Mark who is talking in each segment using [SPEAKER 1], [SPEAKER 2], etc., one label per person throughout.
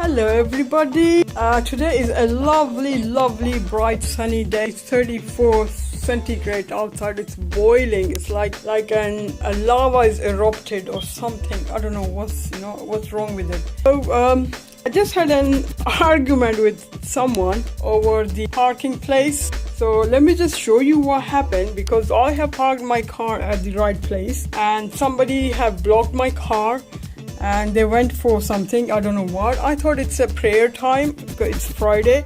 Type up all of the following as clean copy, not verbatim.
[SPEAKER 1] Hello everybody. Today is a lovely bright sunny day. It's 34 centigrade outside. It's boiling. It's like a lava is erupted or something. I don't know what's wrong with it. So I just had an argument with someone over the parking place. So let me just show you what happened, because I have parked my car at the right place and somebody have blocked my car and they went for something. I don't know what. I thought it's a prayer time because it's Friday.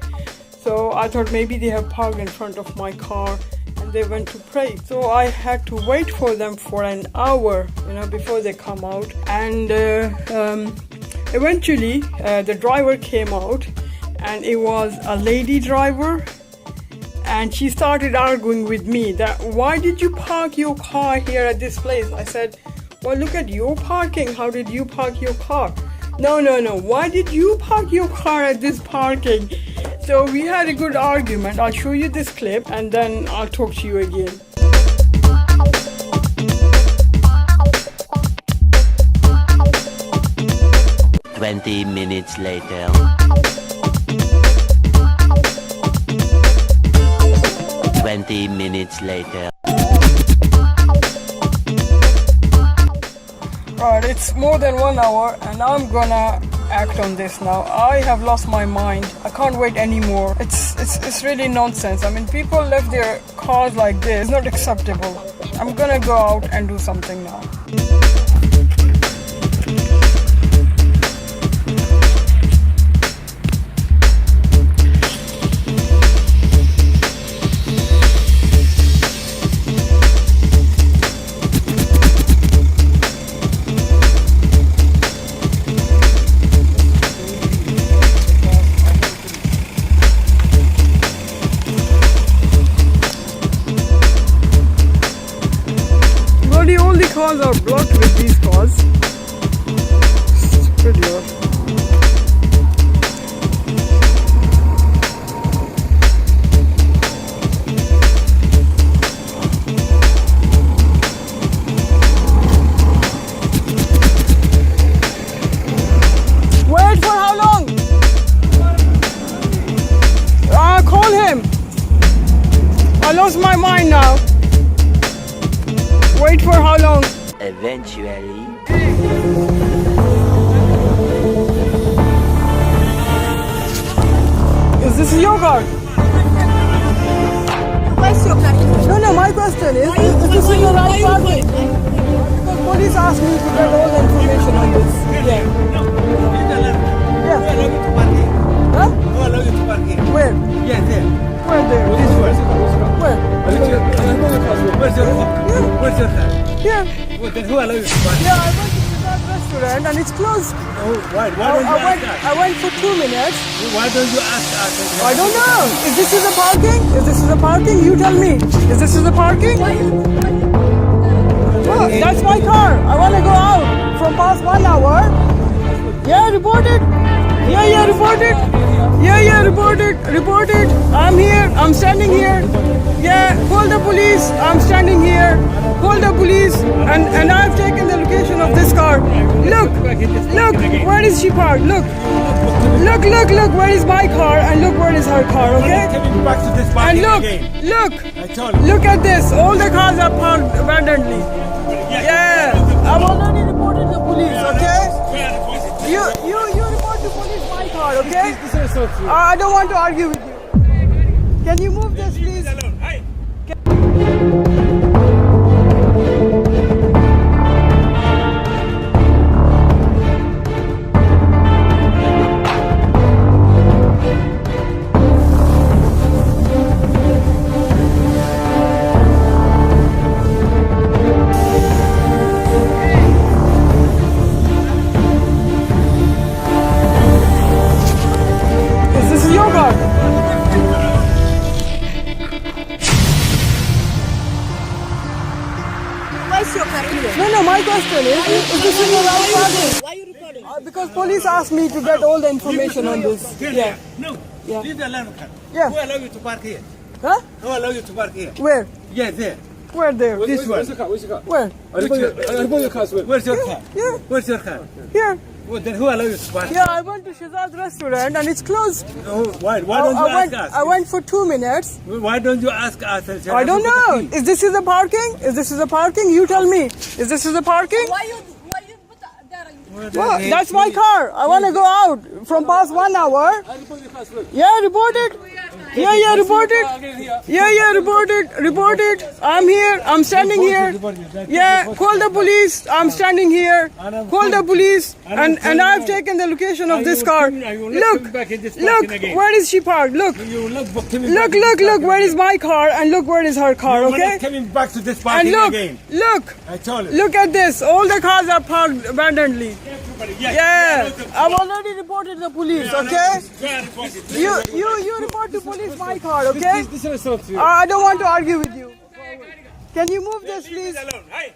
[SPEAKER 1] So I thought maybe they have parked in front of my car and they went to pray. So I had to wait for them for an hour, before they come out. And eventually the driver came out, and it was a lady driver. And she started arguing with me that, why did you park your car here at this place? I said, well, look at your parking. How did you park your car? No. Why did you park your car at this parking? So we had a good argument. I'll show you this clip and then I'll talk to you again.
[SPEAKER 2] "20 minutes later." 20 minutes later.
[SPEAKER 1] Right, it's more than 1 hour and I'm gonna act on this now. I have lost my mind. I can't wait anymore. It's really nonsense. I mean, people left their cars like this. It's not acceptable. I'm gonna go out and do something now. All the cars are blocked with these cars. It's pretty odd. Wait for how long? Call him. I lost my mind now. Wait for how long?
[SPEAKER 2] Eventually.
[SPEAKER 1] Is this your car?
[SPEAKER 3] Where's your car?
[SPEAKER 1] No, my question is this in the right parking? Because police asked me to get all the information on this. Yeah. Huh? Where?
[SPEAKER 4] Yeah, there.
[SPEAKER 1] Where there?
[SPEAKER 4] This one.
[SPEAKER 1] Where?
[SPEAKER 4] Where's your car? Where's your car?
[SPEAKER 1] Yeah.
[SPEAKER 4] Well, then who allowed you to park?
[SPEAKER 1] Yeah, I went to that restaurant and it's closed.
[SPEAKER 4] Oh, why? Why don't you ask us?
[SPEAKER 1] I went for 2 minutes.
[SPEAKER 4] Why don't you ask us?
[SPEAKER 1] I don't know. If this is a parking? If this is a parking, you tell me. If this is a parking? Oh, that's my car. I want to go out from past 1 hour. Yeah, report it. Yeah, report it. Yeah, report it. Report it. I'm here. I'm standing here. Yeah, call the police. I'm standing here. Call the police. And I've taken the location of this car. Look. Where is she parked? Look. Where is my car? And look where is her car, okay?
[SPEAKER 4] Back to this
[SPEAKER 1] And
[SPEAKER 4] parking
[SPEAKER 1] look.
[SPEAKER 4] again. I told you.
[SPEAKER 1] Look at this. All the cars are parked abandonedly. Yeah. I've already reported the police, okay? You report to police my car, okay? I don't want to argue with you. Can you move this, please? This is your car.
[SPEAKER 3] Where's your car?
[SPEAKER 1] No, my question is this in the right parking?
[SPEAKER 3] Why are you recording?
[SPEAKER 1] Because police asked me to get all the information on this. Yeah.
[SPEAKER 4] No.
[SPEAKER 1] Yeah.
[SPEAKER 4] Leave the alarm car.
[SPEAKER 1] Yeah.
[SPEAKER 4] Who allowed you to park here?
[SPEAKER 1] Huh?
[SPEAKER 4] Who allowed you to park here?
[SPEAKER 1] Where?
[SPEAKER 4] Yeah, there.
[SPEAKER 1] Where there?
[SPEAKER 4] This one.
[SPEAKER 5] Where's the car? Where's the car?
[SPEAKER 1] Where?
[SPEAKER 5] Everybody your car's where?
[SPEAKER 4] Where's your car?
[SPEAKER 1] Yeah,
[SPEAKER 4] Where's your car?
[SPEAKER 1] here.
[SPEAKER 4] Well, then who allows you to park?
[SPEAKER 1] Yeah, I went to S.H.E.I.L.D restaurant and it's closed.
[SPEAKER 4] Oh, why don't you ask us?
[SPEAKER 1] I went for 2 minutes.
[SPEAKER 4] Why don't you ask us? And say,
[SPEAKER 1] I don't
[SPEAKER 4] "Have you got
[SPEAKER 1] know.
[SPEAKER 4] the key?"
[SPEAKER 1] Is this a parking? Is this a parking? You tell me. Is this a parking?
[SPEAKER 3] Why you put there?
[SPEAKER 1] Well, that's my car. I want to go out from past 1 hour.
[SPEAKER 5] I report your car's where?
[SPEAKER 1] Yeah, report it. Yeah, report it. Yeah, report it. Report it. I'm here. I'm standing here. Yeah, call the police. I'm standing here. Call the police. And I've taken the location of this car. Look, where is she parked? Look. Look, where is my car and look where is her car,
[SPEAKER 4] You're
[SPEAKER 1] okay?
[SPEAKER 4] not coming back to this
[SPEAKER 1] And
[SPEAKER 4] parking
[SPEAKER 1] look,
[SPEAKER 4] again.
[SPEAKER 1] look.
[SPEAKER 4] I told you.
[SPEAKER 1] Look at this. All the cars are parked abandonedly.
[SPEAKER 4] Yes,
[SPEAKER 1] Yeah,
[SPEAKER 4] yes,
[SPEAKER 1] I've already reported the police, okay? You report to police my car, okay?
[SPEAKER 5] This restaurant here.
[SPEAKER 1] I don't want to argue with you. Can you move this, please?
[SPEAKER 4] alone. Hey.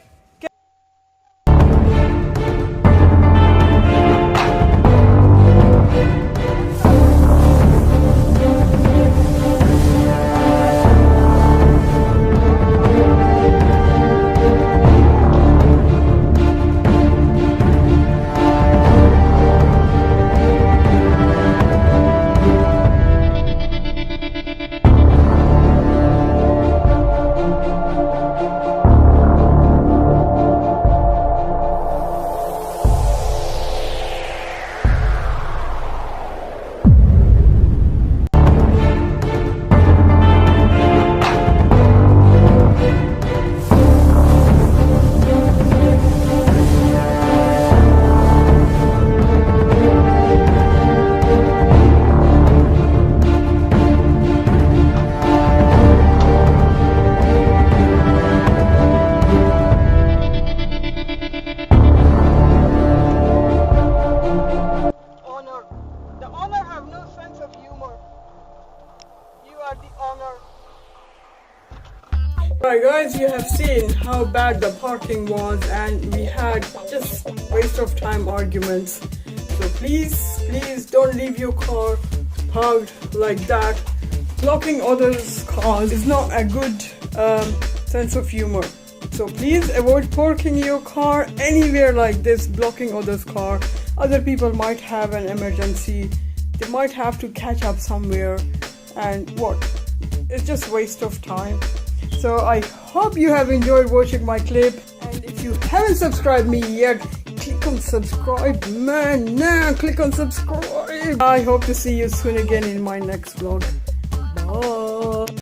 [SPEAKER 1] Owner. The owner have no sense of humor. You are the owner. Right guys, you have seen how bad the parking was and we had just waste of time arguments. So please don't leave your car parked like that. Blocking others' cars is not a good sense of humor. So please avoid parking your car anywhere like this, blocking others' car. Other people might have an emergency. They might have to catch up somewhere and what? It's just waste of time. So I hope you have enjoyed watching my clip. And if you haven't subscribed me yet, click on subscribe, man. Now click on subscribe. I hope to see you soon again in my next vlog. Bye.